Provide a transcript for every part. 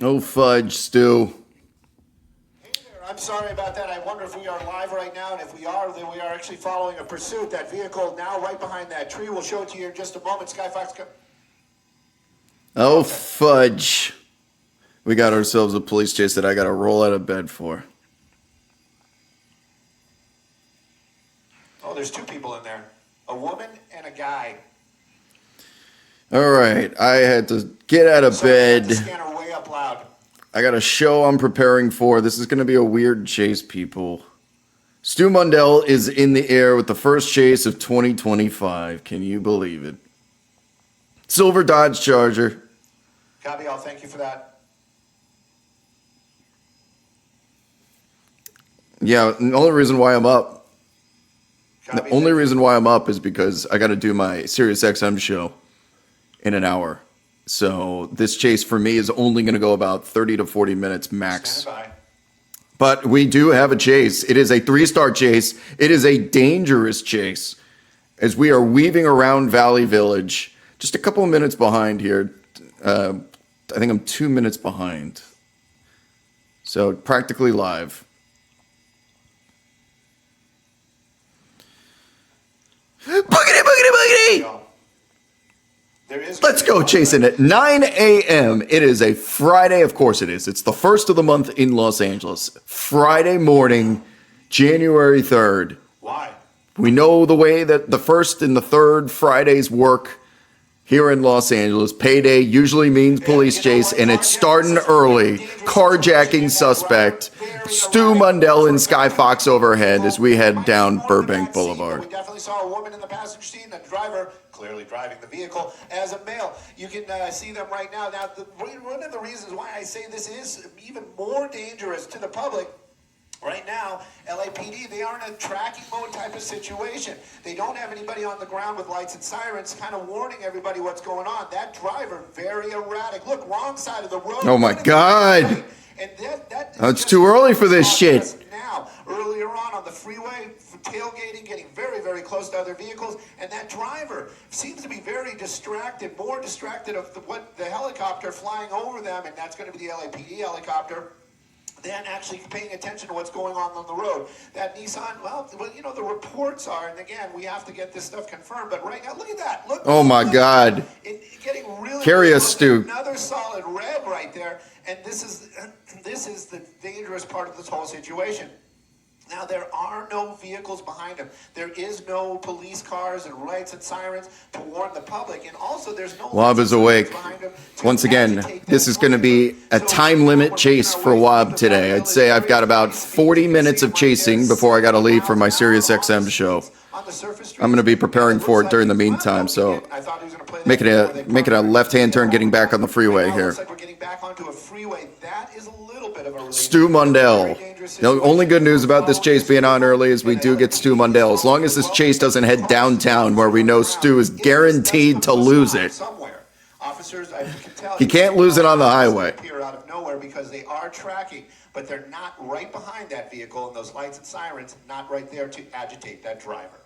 Oh, fudge, Stu. Hey there, I'm sorry about that. I wonder if we are live right now, and if we are, then we are actually following a pursuit. That vehicle now right behind that tree. We'll show it to you in just a moment. Sky Fox. Oh, fudge. We got ourselves a police chase that I gotta roll out of bed for. Oh, there's two people in there. A woman and a guy. All right, I had to get out of Sorry, I had bed. the scanner way up loud. I got a show I'm preparing for. This is gonna be a weird chase, people. Stu Mundell is in the air with the first chase of 2025. Can you believe it? Silver Dodge Charger. Copy all. Thank you for that. Yeah, the only reason why I'm up. Copy, The only reason why I'm up is because I got to do my Sirius XM show in an hour. So this chase for me is only going to go about 30 to 40 minutes max. Stand by. But we do have a chase. It is a 3-star chase. It is a dangerous chase as we are weaving around Valley Village. Just a couple of minutes behind here. I think I'm 2 minutes behind. So practically live. Boogity, boogity, boogity! No. There is. Let's go chasing at 9 a.m. It is a Friday. Of course it is. It's the first of the month in Los Angeles. Friday morning, January 3rd. Why? We know the way that the first and the third Fridays work here in Los Angeles. Payday usually means police chase, and it's starting early. Carjacking suspect. Stu Mundell and Sky Fox overhead as we head down Burbank Boulevard. We definitely saw a woman in the passenger seat and a driver clearly driving the vehicle as a male. You can see them right now. Now, one of the reasons why I say this is even more dangerous to the public. Right now, LAPD, they are in a tracking mode type of situation. They don't have anybody on the ground with lights and sirens kind of warning everybody what's going on. That driver, very erratic. Look, wrong side of the road. Oh my God. And that Oh, it's too early for this shit. now, earlier on the freeway, tailgating, getting very, very close to other vehicles, and that driver seems to be very distracted, more distracted of what the helicopter flying over them, and that's going to be the LAPD helicopter, than actually paying attention to what's going on the road. That Nissan, well, you know, the reports are, and again, we have to get this stuff confirmed, but right now, look at that. Look. Oh my God. Getting really Carry really us, Stu. Another solid red right there, and this is the dangerous part of this whole situation. Now, there are no vehicles behind him. There is no police cars and lights and sirens to warn the public. And also, there's no... Wob is awake. Once again, this is going to be a time limit chase for Wob today. I'd say I've got about 40 minutes of chasing before I got to leave for my Sirius XM show. I'm going to be preparing for it during the meantime, so making a left-hand turn getting back on the freeway here. Stu Mundell. The only good news about this chase being on early is we do get Stu Mundell. As long as this chase doesn't head downtown where we know Stu is guaranteed to lose it. He can't lose it on the highway. Out of nowhere because they are tracking, but they're not right behind that vehicle, and those lights and sirens not right there to agitate that driver.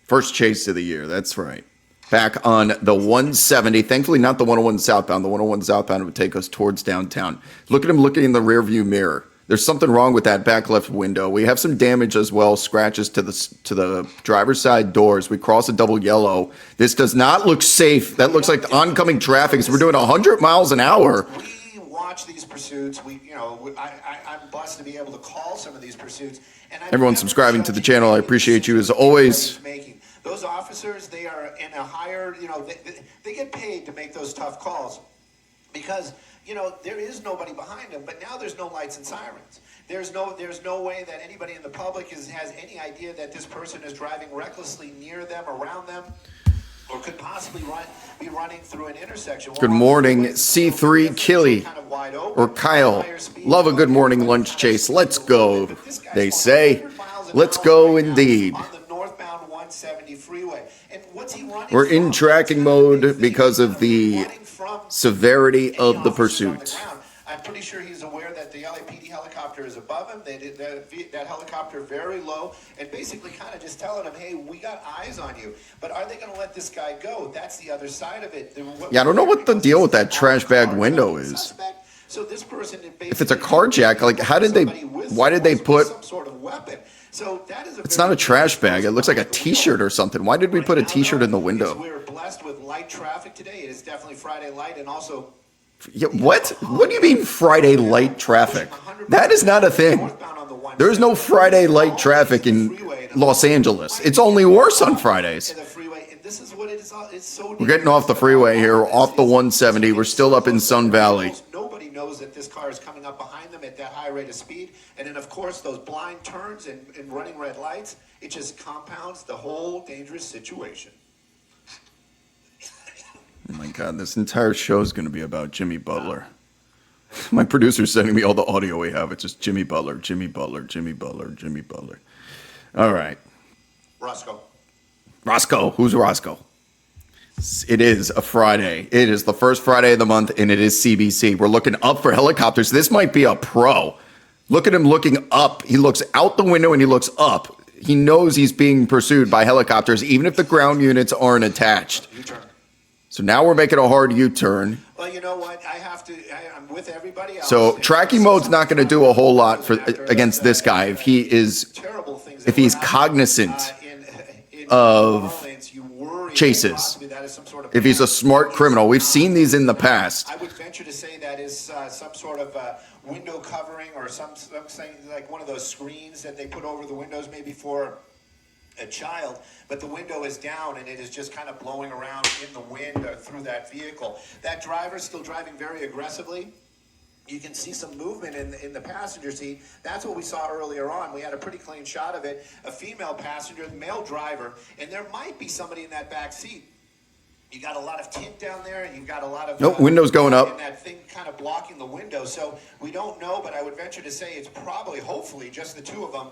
First chase of the year, that's right. Back on the 170, thankfully not the 101 southbound. The 101 southbound would take us towards downtown. Look at him looking in the rearview mirror. There's something wrong with that back left window. We have some damage as well, scratches to the driver's side doors. We cross a double yellow. This does not look safe. That looks like oncoming traffic. So we're doing 100 miles an hour. We watch these pursuits. I'm blessed to be able to call some of these pursuits. And everyone subscribing to the channel, I appreciate you as always. Those officers, they are in a higher, they get paid to make those tough calls because, there is nobody behind them, but now there's no lights and sirens. There's no way that anybody in the public has any idea that this person is driving recklessly near them, around them, or could possibly be running through an intersection. Good morning, C3 Killy or Kyle. Love a good morning lunch chase. Let's go, they say. Let's go indeed. We're in tracking mode because of the severity of the pursuit. I'm pretty sure he's aware that the LAPD helicopter is above him, that helicopter very low, and basically kind of just telling him, hey, we got eyes on you. But are they going to let this guy go? That's the other side of it. Yeah, I don't know what the deal with that trash bag window is. So this person, If it's a carjack, like, why did they put, some sort of weapon? So that is it's not a trash bag. It looks like a t-shirt or something. Why did we put a t-shirt in the window? We're blessed with light traffic today. It is definitely Friday light, and also Yeah, what? What do you mean Friday light traffic? That is not a thing. There is no Friday light traffic in Los Angeles. It's only worse on Fridays. the freeway, and this is what it is. It's so. We're getting off the freeway here, off the 170. We're still up in Sun Valley. Nobody knows that this car is coming up behind them at that high rate of speed, and then of course those blind turns and running red lights. It just compounds the whole dangerous situation. Oh my God, this entire show is going to be about Jimmy Butler. My producer's sending me all the audio we have. It's just Jimmy Butler, Jimmy Butler, Jimmy Butler, Jimmy Butler. All right. Roscoe. Who's Roscoe? It is a Friday. It is the first Friday of the month, and it is CBC. We're looking up for helicopters. This might be a pro. Look at him looking up. He looks out the window and he looks up. He knows he's being pursued by helicopters, even if the ground units aren't attached. U-turn. So now we're making a hard U-turn. Well, you know what? I'm with everybody else. So tracking mode's not going to do a whole lot for against this guy if he is Terrible things if he's cognizant of chases. If he's a smart criminal. We've seen these in the past. I would venture to say that is some sort of window covering or something like one of those screens that they put over the windows maybe for a child, but the window is down and it is just kind of blowing around in the wind or through that vehicle. That driver's still driving very aggressively. You can see some movement in the passenger seat. That's what we saw earlier on. We had a pretty clean shot of it. A female passenger, male driver, and there might be somebody in that back seat. You got a lot of tint down there, and you've got a lot of windows going up, and that thing kind of blocking the window. So we don't know, but I would venture to say it's probably, hopefully, just the two of them.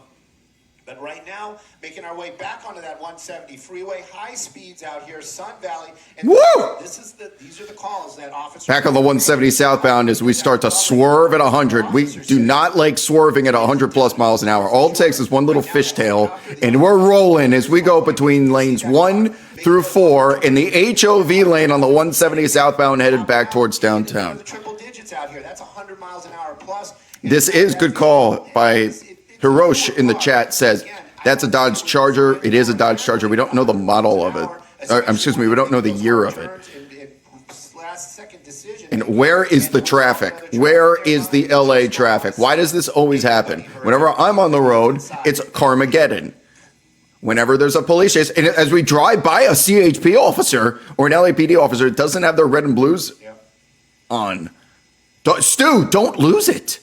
But right now, making our way back onto that 170 freeway, high speeds out here, Sun Valley. And Woo! These are the calls that officers. Back on the 170 southbound as we start to swerve at 100. We do not like swerving at 100 plus miles an hour. All it takes is one little fishtail, and we're rolling as we go between lanes 1 through 4 in the HOV lane on the 170 southbound headed back towards downtown. The triple digits out here. That's 100 miles an hour plus. This is good call by Hirosh in the chat says, that's a Dodge Charger. It is a Dodge Charger. We don't know the model of it. Excuse me, we don't know the year of it. And where is the traffic? Where is the LA traffic? Why does this always happen? Whenever I'm on the road, it's Carmageddon. Whenever there's a police chase, and as we drive by a CHP officer or an LAPD officer, it doesn't have their red and blues on. Stu, don't lose it.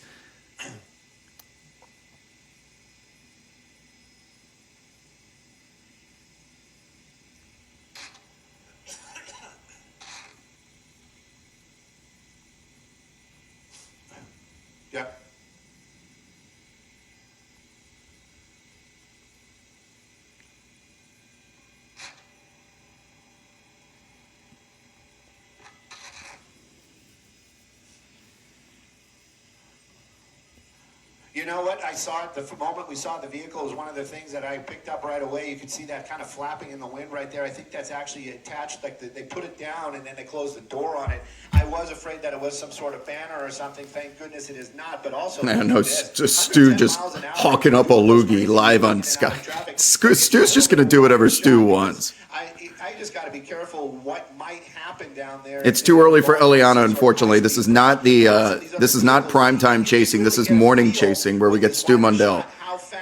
Yep. You know what? I saw it the moment we saw the vehicle was one of the things that I picked up right away. You could see that kind of flapping in the wind right there. I think that's actually attached, like they put it down and then they closed the door on it. I was afraid that it was some sort of banner or something. Thank goodness it is not. But also, no, Stu just hawking up a loogie live on Sky. Stu's just going to do whatever Stu wants. I just got to be careful what might happen down there. It's too early for Eliana, unfortunately. This is not primetime chasing. This is morning chasing where we get Stu Mundell.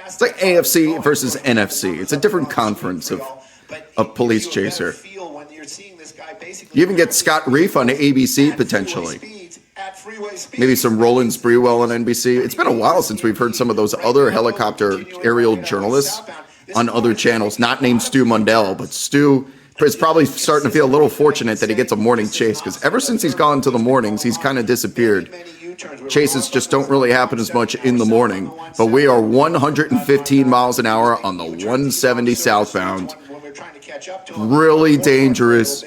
It's like AFC versus NFC. It's a different conference of police chaser. You even get Scott Reef on ABC potentially. Maybe some Roland Sprewell on NBC. It's been a while since we've heard some of those other helicopter aerial journalists on other channels, not named Stu Mundell, but Stu is probably starting to feel a little fortunate that he gets a morning chase, because ever since he's gone to the mornings, he's kind of disappeared. Chases just don't really happen as much in the morning, but we are 115 miles an hour on the 170 southbound. Really dangerous,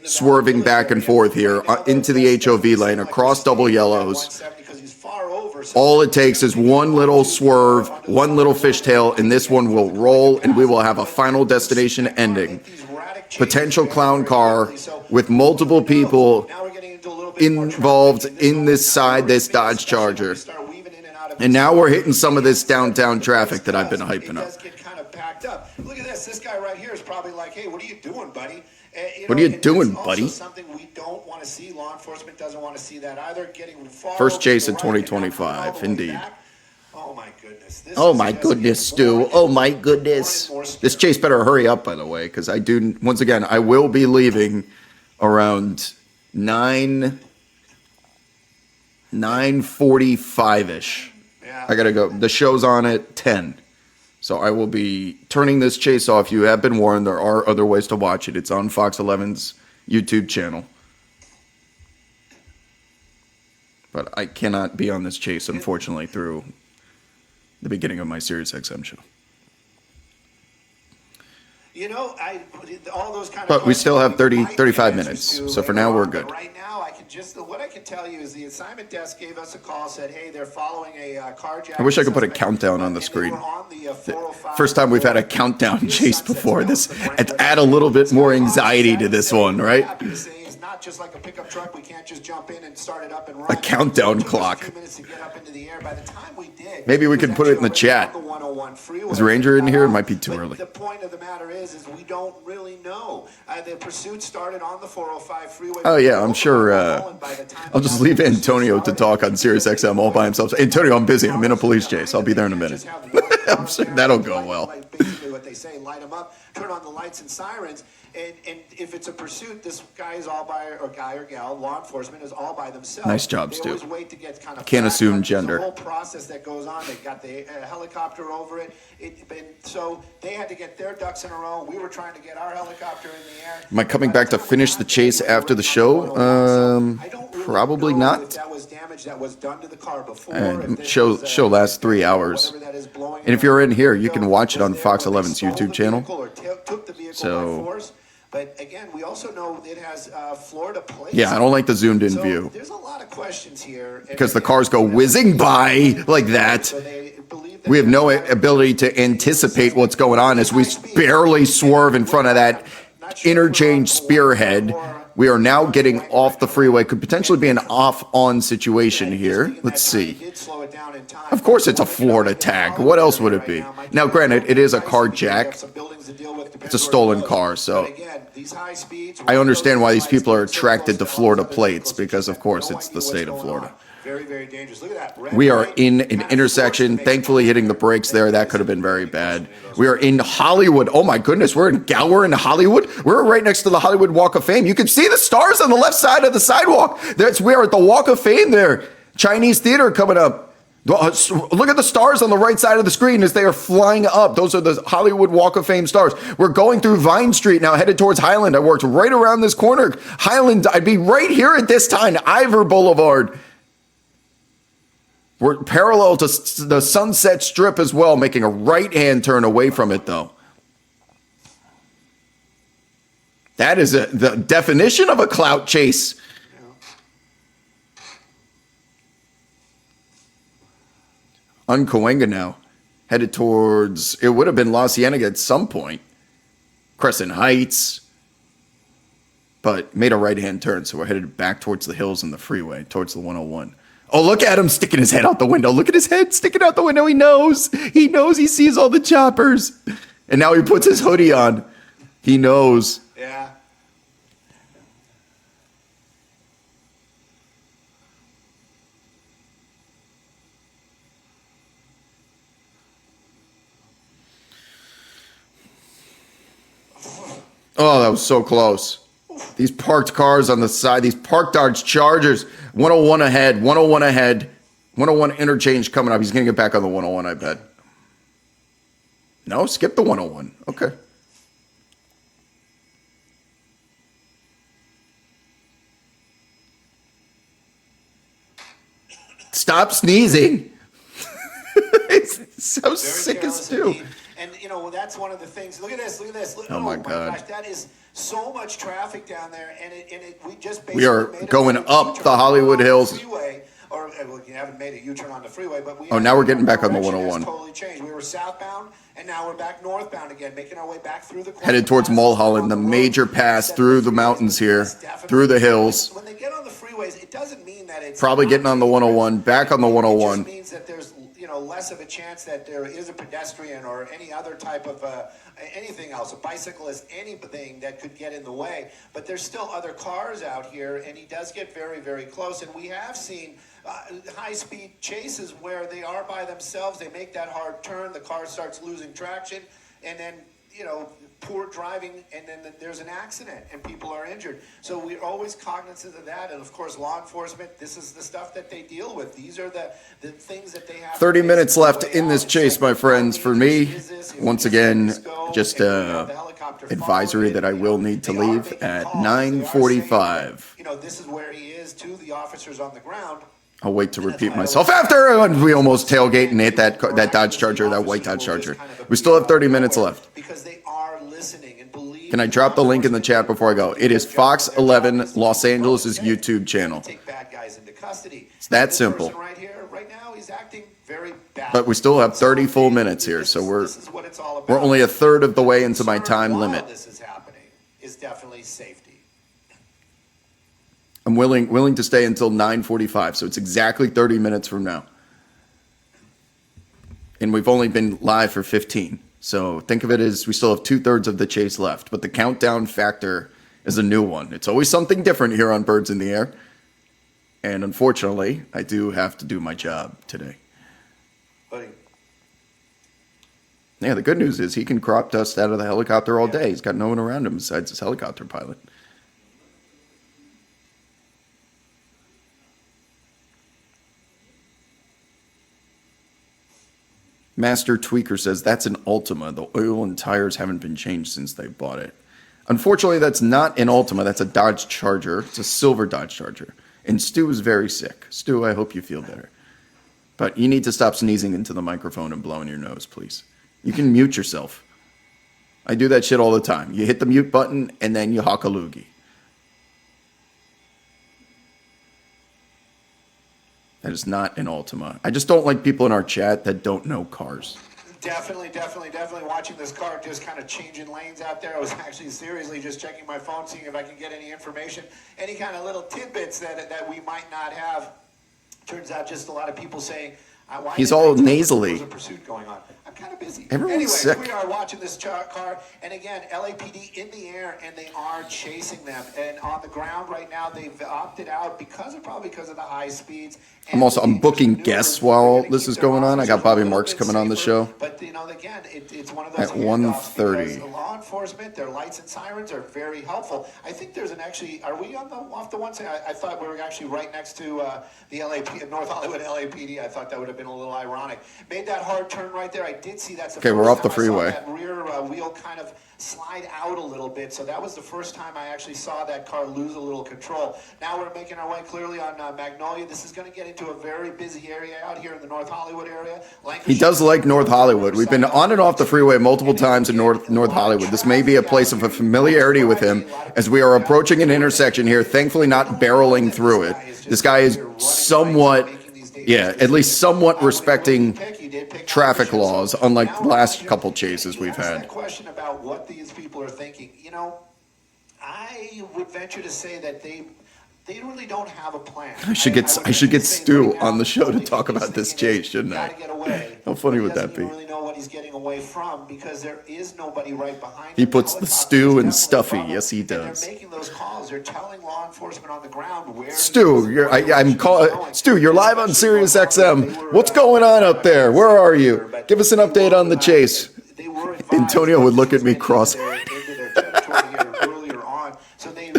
swerving back and forth here into the HOV lane across double yellows. All it takes is one little swerve, one little fishtail, and this one will roll, and we will have a final destination ending. Potential clown car with multiple people involved in this Dodge Charger. And now we're hitting some of this downtown traffic that I've been hyping up. Look at this. This guy right here is probably like, hey, what are you doing, buddy? What are you doing, buddy? Something we don't want to see. Law enforcement doesn't want to see that either. Getting first chase in 2025, indeed. Oh my goodness. Oh my goodness, Stu. Oh my goodness. This chase better hurry up, by the way, because I do. Once again, I will be leaving around 9:45ish. I gotta go. The show's on at 10. So I will be turning this chase off. You have been warned. There are other ways to watch it. It's on Fox 11's YouTube channel. But I cannot be on this chase, unfortunately, through the beginning of my SiriusXM show. You know, all those kind of. But we still have 35 minutes. So for now, we're good. Right now, what I can tell you is the assignment desk gave us a call, said, hey, they're following a carjacking. I wish I could put a countdown on the screen. First time we've had a countdown chase before. This, add a little bit more anxiety to this one, right? Not just like a pickup truck. We can't just jump in and start it up and run. A countdown clock. 2 minutes to get up into the air. By the time we did, maybe we can put it in the chat. Is Ranger in here? It might be too early. The point of the matter is we don't really know. The pursuit started on the 405 freeway. Oh yeah, I'm sure. I'll just leave Antonio to talk on SiriusXM all by himself. Antonio, I'm busy. I'm in a police chase. I'll be there in a minute. I'm sure that'll go well. Basically, what they say: light them up, turn on the lights and sirens. And if it's a pursuit, this guy is all by, or guy or gal, law enforcement is all by themselves. Nice job, Stu. Always wait to get kind of can't assume gender. The whole process that goes on. They got the helicopter over it. So they had to get their ducks in a row. We were trying to get our helicopter in the air. Am I coming back to finish the chase after the show? Probably not. If that was damage that was done to the car before. Show lasts 3 hours. And if you're in here, you can watch it on Fox 11's YouTube channel. So. But again, we also know it has Florida plates. Yeah, I don't like the zoomed in view. There's a lot of questions here. Because the cars go whizzing by like that. We have no ability to anticipate what's going on as we barely swerve in front of that interchange spearhead. We are now getting off the freeway. Could potentially be an off-on situation here. Let's see. Of course it's a Florida tag. What else would it be? Now, granted, it is a carjack. It's a stolen car, so I understand why these people are attracted to Florida plates, because, of course, it's the state of Florida. Very, very dangerous. Look at that. We are in an intersection, thankfully hitting the brakes there. That could have been very bad. We are in Hollywood. Oh my goodness, we're in Hollywood. We're right next to the Hollywood Walk of Fame. You can see the stars on the left side of the sidewalk. We are at the Walk of Fame there. Chinese theater coming up. Look at the stars on the right side of the screen as they are flying up. Those are the Hollywood Walk of Fame stars. We're going through Vine Street now, headed towards Highland. I worked right around this corner. Highland, I'd be right here at this time. Ivor Boulevard. We're parallel to the Sunset Strip as well, making a right-hand turn away from it, though. That is the definition of a clout chase. Uncoenga now, headed towards, it would have been La Cienega at some point. Crescent Heights. But made a right-hand turn, so we're headed back towards the hills and the freeway, towards the 101. Oh, look at him sticking his head out the window. Look at his head sticking out the window. He knows. He knows. He sees all the choppers. And now he puts his hoodie on. He knows. Yeah. Oh, that was so close. These parked cars on the side, these parked Dodge Chargers, 101 ahead, 101 ahead, 101 interchange coming up. He's going to get back on the 101, I bet. No, skip the 101. Okay. Stop sneezing. It's so sick as Stu. And, you know, that's one of the things. Look at this. Look at this. Oh, my God. Gosh, that is so much traffic down there. And we just we are going up the Hollywood Hills. Freeway or well, you haven't made a U-turn on the freeway, but we. Oh, now we're getting back on the direction has 101. Totally changed. We were southbound, and now we're back northbound again, making our way back through the. Headed towards Mulholland, the major pass through the mountains here, through the hills. When they get on the freeways, it doesn't mean that it's Probably getting on the 101, back on the It 101. just means that there's less of a chance that there is a pedestrian or any other type of anything else, a bicyclist, anything that could get in the way. But there's still other cars out here, and he does get very, very close. And we have seen high-speed chases where they are by themselves. They make that hard turn, the car starts losing traction, and then poor driving, and then there's an accident and people are injured. So we're always cognizant of that. And of course, law enforcement, this is the stuff that they deal with. These are the things that they have. 30 minutes left in this chase, my friends. For me, once again, just advisory that I will need to leave at 9:45. This is where he is to the officers on the ground. I'll wait to repeat myself after we almost tailgate and hit that Dodge Charger, that white Dodge Charger. We still have 30 minutes left. Because they are listening and believe. Can I drop the link in the chat before I go? It is Fox 11 Los Angeles' YouTube channel. Take bad guys into custody. It's that This simple. person right here, right now, he's acting very bad. But we still have 30 full minutes here, so This is what it's all about. we're only a third of the way into my time While limit. This is happening is definitely safety. I'm willing to stay until 9:45, so it's exactly 30 minutes from now. And we've only been live for 15. So think of it as we still have 2/3 of the chase left. But the countdown factor is a new one. It's always something different here on Birds in the Air. And unfortunately, I do have to do my job today. Buddy, Yeah, the good news is he can crop dust out of the helicopter all day. He's got no one around him besides his helicopter pilot. Master Tweaker says that's an Altima. The oil and tires haven't been changed since they bought it. Unfortunately, that's not an Altima. That's a Dodge Charger. It's a silver Dodge Charger. And Stu is very sick. Stu, I hope you feel better. But you need to stop sneezing into the microphone and blowing your nose, please. You can mute yourself. I do that shit all the time. You hit the mute button and then you hawk a loogie. That is not an Altima. I just don't like people in our chat that don't know cars. definitely watching this car just kind of changing lanes out there. I was actually seriously just checking my phone, seeing if I can get any information, any kind of little tidbits that we might not have. Turns out just a lot of people saying, why He's didn't all I tell you nasally. There was a pursuit going on. I'm kind of busy. Everyone's anyway, sick. we are watching this car, and again, LAPD in the air, and they are chasing them. And on the ground right now, they've opted out probably because of the high speeds. I'm booking guests while this is going on. I got Bobby Marks coming on the show. But again, it's one of those At handoffs 1:30. because law enforcement, their lights and sirens are very helpful. I think there's are we off the one side? I thought we were actually right next to the North Hollywood LAPD. I thought that would have been a little ironic. Made that hard turn right there. I did see that's the Okay, first we're off the time I saw freeway. that rear wheel kind of slide out a little bit. So that was the first time I actually saw that car lose a little control. Now we're making our way clearly on Magnolia. This is going to get into a very busy area out here in the North Hollywood area. He does like North Hollywood. We've been on and off the freeway multiple times in North Hollywood. This may be a place of a familiarity with him as we are approaching an intersection here, thankfully not barreling through it. This guy is somewhat, at least somewhat respecting traffic laws, unlike the last couple chases we've had. Question about what these people are thinking. I would venture to say that they really don't have a plan. I should get Stu on the show to talk about this chase, shouldn't I? How funny would that be? He doesn't really know what he's getting away from because there is nobody right behind him. He puts the stew in stuffy. Yes, he does. They're making those calls. They're telling law enforcement on the ground where. Stu, you're live on Sirius XM. What's going on up there? Where are you? Give us an update on the chase. Antonio would look at me cross-eyed. Earlier on, so they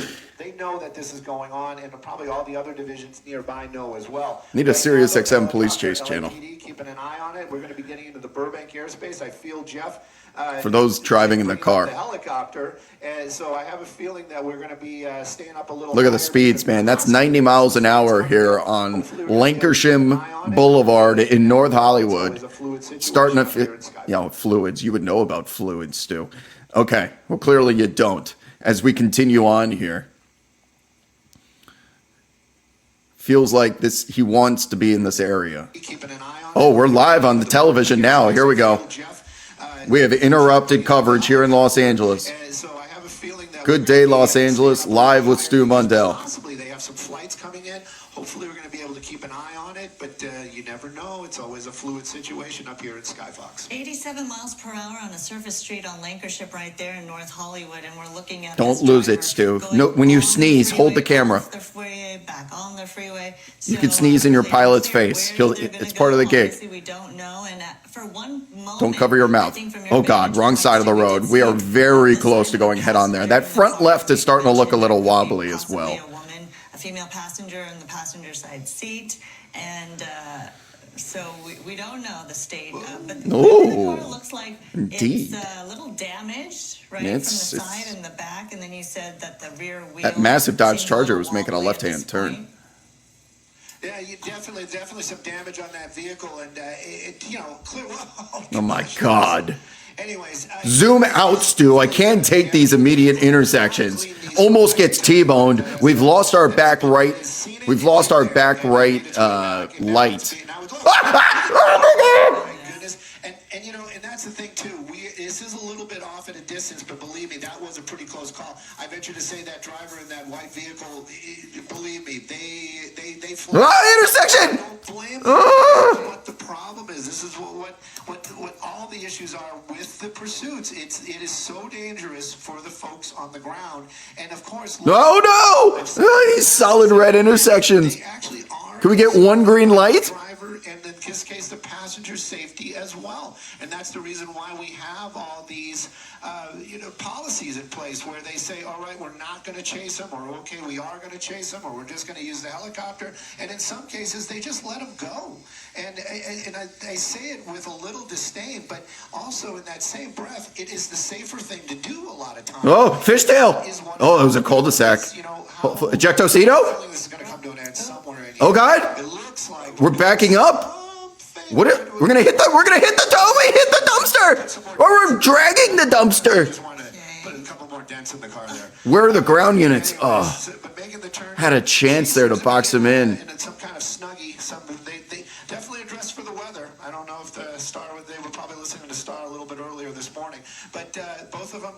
know that this is going on, and probably all the other divisions nearby know as well. Need a Sirius XM police chase channel. Keeping an eye on it. We're going to be getting into the Burbank airspace. I feel Jeff. For those driving in the car. The helicopter, and so I have a feeling that we're going to be staying up a little. Look at the speeds, man. That's 90 miles an hour here on Lancashire Boulevard in North Hollywood. Starting to, fluids. You would know about fluids, Stu. Okay. Well, clearly you don't. As we continue on here. feels like this. He wants to be in this area. Keeping an eye on Oh, it. we're live on the television now. Here we go. Jeff, We have interrupted coverage here in Los Angeles. so I have a feeling that Good day, Los Angeles, live with Stu Mundell. Possibly they have some flights coming in. Hopefully we're going to be able to keep an eye on it, but you never know. It's always a fluid situation up here at Skyfox. 87 miles per hour on a surface street on Lankership right there in North Hollywood, and we're looking at Don't this lose driver it, Stu. going No, when you on the sneeze, hold the freeway, camera. off the freeway, back on the freeway. You can sneeze in your pilot's face. It's part of the gig. Obviously, we don't know, and for one moment, Don't cover your I mouth. think from your Oh God, vantage wrong point, side of the we did road. see We are very the close side to of the going head on there. That passenger front in the left is starting to look a little possibly wobbly as well. a woman, a female passenger in the passenger side seat, and so we don't know the state. But the Oh, car looks like indeed. it's a little damaged, right, It's- from the side it's- and the back, and then you said that the rear wheel. That massive Dodge seemed Charger little was making a wobbly at left-hand this turn. point. Yeah, you definitely some damage on that vehicle, and clear. Oh my God. Anyways, Zoom out, Stu. I can't take these immediate intersections. Almost gets T-boned. We've lost our back right. We've lost our back right light. Oh my goodness. And and that's the thing too. This is a little bit off at a distance, but believe me, that was a pretty close call. I venture to say that driver in that white vehicle, believe me, they flew. Intersection! Don't blame them. What the problem is. This is what all the issues are with the pursuits. It is so dangerous for the folks on the ground, and of course. Oh no! These solid red intersections. They actually are. Can we get one green light? Driver, and in this case, the passenger safety as well. And that's the reason why we have all these, policies in place where they say, all right, we're not going to chase them, or okay, we are going to chase them, or we're just going to use the helicopter. And in some cases, they just let them go. And I say it with a little disdain, but also in that same breath, it is the safer thing to do a lot of times. Oh, fishtail! Oh, it was a cul-de-sac. Ejectocito? This is going to come to an end somewhere in here. Oh God! It looks like We're backing up. What? We're gonna hit the. We're gonna hit the toe. We hit the dumpster. Or we're dragging the dumpster. just want to put a couple more dents in the car there. Where are the ground units? Anyways, Oh, but making the turn, had a chance there to box him in. And some kind of snuggie. They definitely addressed for the weather. I don't know if the Star, they were probably listening to Star a little bit earlier this morning. But both of them,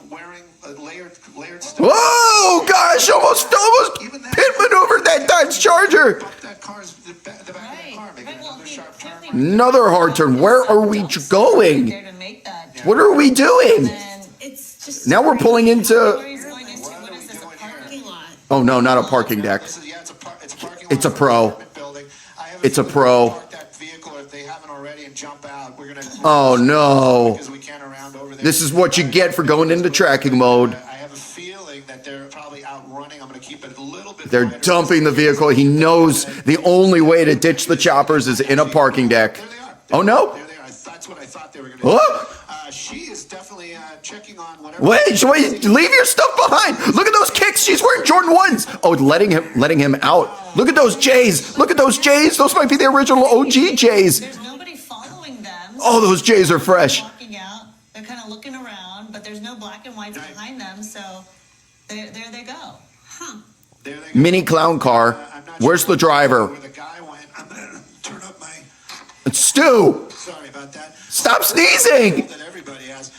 wearing layered stuff. Whoa, gosh! Almost pit maneuvered that Dodge Charger. Bumped that car's the back of the car, making another sharp turn. Another hard turn. Where are we going? There to make that What are we doing? and it's just Now we're pulling into. He's going into what is this, a parking lot? Oh no, not a parking deck. It's a parking lot. It's a pro. Building. I have a It's a feeling pro. they'll park that vehicle if they haven't already and jump out. We're gonna. Oh no! Because we can around over there. This is what you get for going into tracking mode. I have a feeling that they're probably outrunning. I'm going to keep it a little bit. They're wider. dumping the vehicle. He knows the only way to ditch the choppers is in a parking deck. There they are. Oh no! There they are. That's what I thought they were going to do. Oh! She is definitely checking on whatever. Wait, leave your stuff behind. Look at those kicks. She's wearing Jordan 1s. Oh, letting him out. Look at those J's. Look at those J's. Those might be the original OG J's. There's nobody following them. Oh, those J's are fresh. They're walking out. They're kind of looking around, but there's no black and whites behind them, so there they go. Huh. There they go. Mini clown car. I'm not Where's sure the driver? Where the guy went. I'm going to turn up my. It's Stu. Sorry about that. Stop sneezing. That everybody has.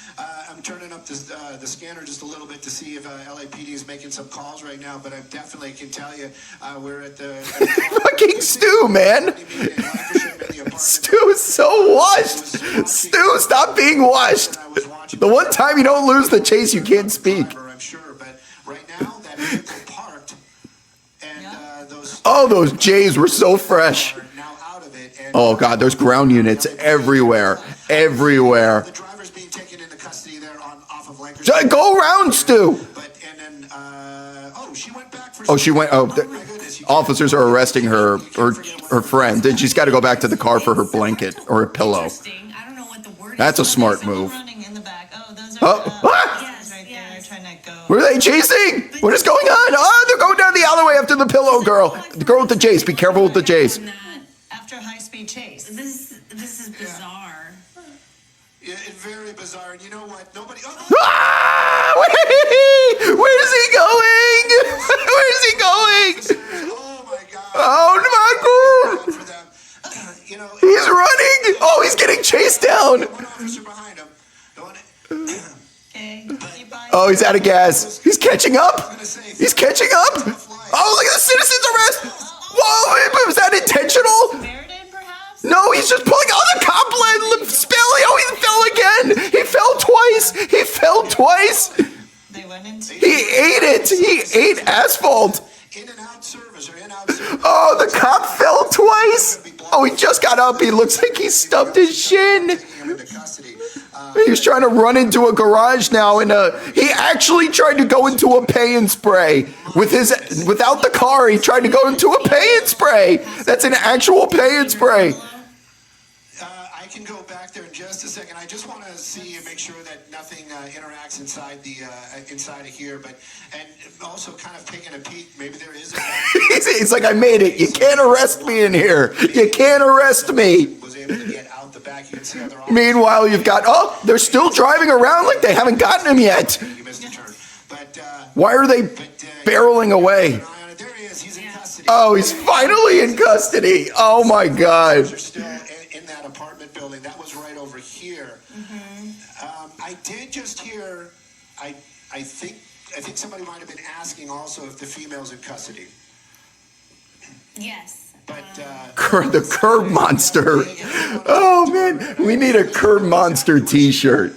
I'm turning up the scanner just a little bit to see if LAPD is making some calls right now, but I definitely can tell you we're at the Fucking Stu, man. Stu is so washed. Stu, stop being washed. The one time you don't lose the chase, you can't speak. I'm sure, but right now that vehicle parked, and those Oh, those J's were so fresh. are now out of it. And Oh God, there's ground units everywhere, everywhere. the driver's being taken into custody there off of Lancaster. Go around, Stu. But and then she went back for. Oh, she went. Oh, my goodness, you officers are arresting her friend, and she's got to go back to the car for her blanket or a pillow. Interesting. I don't know what the word That's a is. smart Someone move. running in the back. Oh, those are Oh, ah! yes, right there, trying to go. What are they chasing? What is going on? Oh, they're going down the alleyway after the pillow girl. The girl with the J's. Be careful with the J's. After a high-speed chase. This is bizarre. Yeah, it's very bizarre. And you know what? Nobody. Oh, Ah! Wait! Where's he going? Where's he going? oh my God. Oh, Michael! For them. You know, He's running! Oh, he's getting chased down! one officer behind him. The one- Okay, keep on. Oh, he's out of gas. He's catching up! He's catching up! Oh, look at the citizen's arrest! Whoa, was that intentional? Meredith, perhaps? No, he's just pulling out the cop leg, spilling. Oh, he fell again! He fell twice! He fell twice! They went into. He ate it! He ate asphalt! In and out service or in out service. Oh, the cop fell twice! Oh, he just got up. He looks like he stubbed his shin. Taking him into custody. He was trying to run into a garage now, and he actually tried to go into a pay and spray without the car. He tried to go into a pay and spray. That's an actual pay and spray. I can go back there in just a second. I just want to see and make sure that nothing interacts inside the inside of here, and also kind of taking a peek. Maybe there is. He's like, I made it. You can't arrest me in here. You can't arrest me. Was able to get out the back. You can see other. Meanwhile, you've got, oh, they're still driving around like they haven't gotten him yet. You missed the turn, but Why are they barreling away? there he is. He's in custody. Oh, he's finally in custody. Oh, my God. They're still in that apartment building. That was right over here. I did just hear. I think somebody might have been asking also if the female's in custody. Yes. But The curb monster. Oh, man. We need a curb monster t-shirt.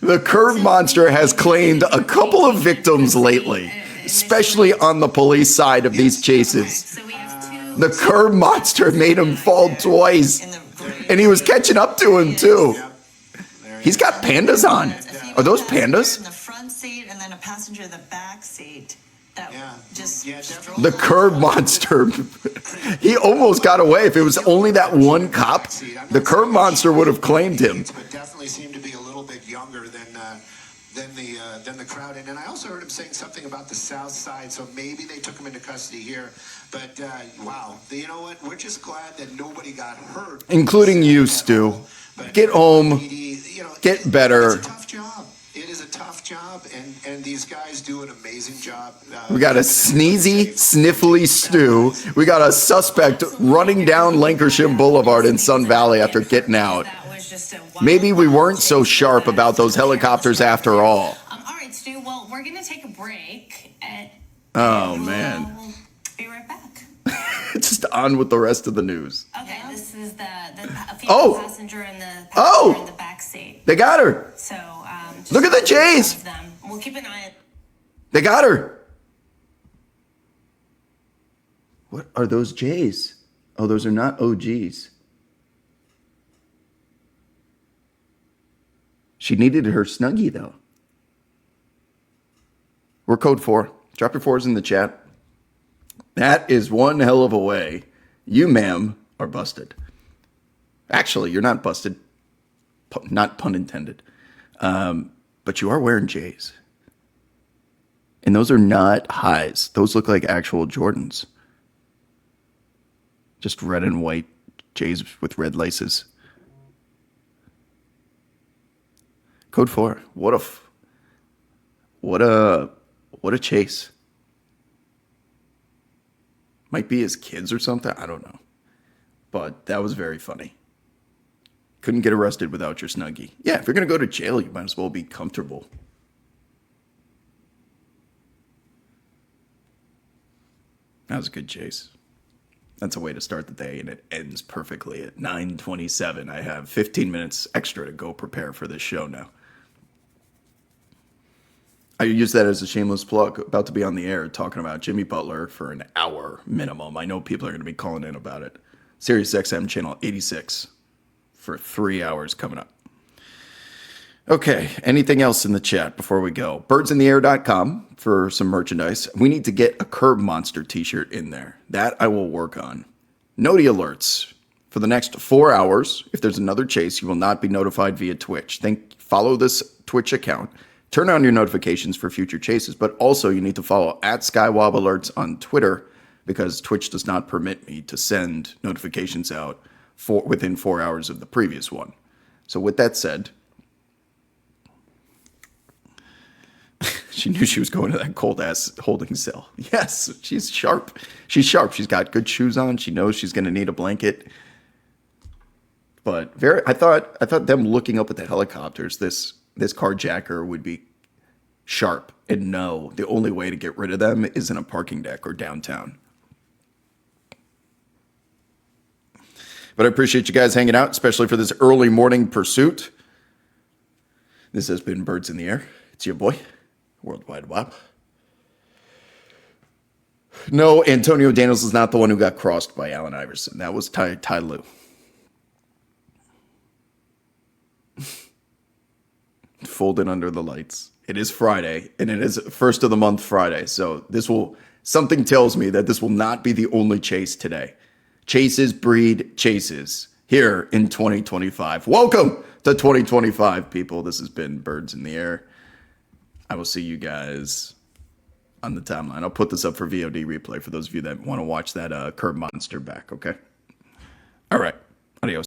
The curb monster has claimed a couple of victims lately, especially on the police side of these chases. So we have two. The curb monster made him fall twice, In the grave. and he was catching up to him, too. there He's got pandas on. A female Are those passenger pandas? in the front seat, and then a passenger in the back seat. That Yeah. just Yeah, strolled The curb monster. He almost got away. If it was only that one cop, the curb monster would have claimed him. but definitely seemed to be a little bit younger than the crowd. And I also heard him saying something about the South Side, so maybe they took him into custody here. But wow, you know what? We're just glad that nobody got hurt, Including you, Stu. But Get home. you know, Get better. It's a tough job. It is a tough job, and these guys do an amazing job. We got a sneezy, sniffly Stu. We got a suspect running down Lancashire Boulevard in Sun Valley after getting out. That was just a wild, Maybe we wild weren't so chase sharp that about those helicopters after all. All right, Stu. Well, we're gonna take a break. Oh, and man. We'll be right back. Just on with the rest of the news. Okay, this is the female Oh. passenger in the Oh. in the back seat. They got her. So just Look at the Jays. of them. We'll keep an eye on. They got her. What are those J's? Oh, those are not OGs. She needed her Snuggie, though. We're code 4. Drop your 4s in the chat. That is one hell of a way. You, ma'am, are busted. Actually, you're not busted. Not pun intended. But you are wearing J's. And those are not highs. Those look like actual Jordans. Just red and white J's with red laces. Code 4. What a chase. Might be his kids or something. I don't know. But that was very funny. Couldn't get arrested without your Snuggie. Yeah, if you're going to go to jail, you might as well be comfortable. That was a good chase. That's a way to start the day, and it ends perfectly at 9:27. I have 15 minutes extra to go prepare for this show now. I use that as a shameless plug. About to be on the air talking about Jimmy Butler for an hour minimum. I know people are going to be calling in about it. Sirius XM channel 86 for 3 hours coming up. Okay, anything else in the chat before we go? Birdsintheair.com for some merchandise. We need to get a Curb Monster t-shirt in there. That I will work on. Noti alerts. For the next 4 hours, if there's another chase, you will not be notified via Twitch. Follow this Twitch account. Turn on your notifications for future chases, but also you need to follow at Skywob Alerts on Twitter because Twitch does not permit me to send notifications out within 4 hours of the previous one. So with that said, She knew she was going to that cold ass holding cell. Yes, she's sharp. She's sharp. She's got good shoes on. She knows she's going to need a blanket. But I thought them looking up at the helicopters, this carjacker would be sharp. And no, the only way to get rid of them is in a parking deck or downtown. But I appreciate you guys hanging out, especially for this early morning pursuit. This has been Birds in the Air. It's your boy, Worldwide Wop. No, Antonio Daniels is not the one who got crossed by Allen Iverson. That was Ty Lue. Folded under the lights. It is Friday, and it is first of the month Friday. So something tells me that this will not be the only chase today. Chases breed chases here in 2025. Welcome to 2025, people. This has been Birds in the Air. I will see you guys on the timeline. I'll put this up for VOD replay for those of you that want to watch that curb monster back, okay? All right. Adios.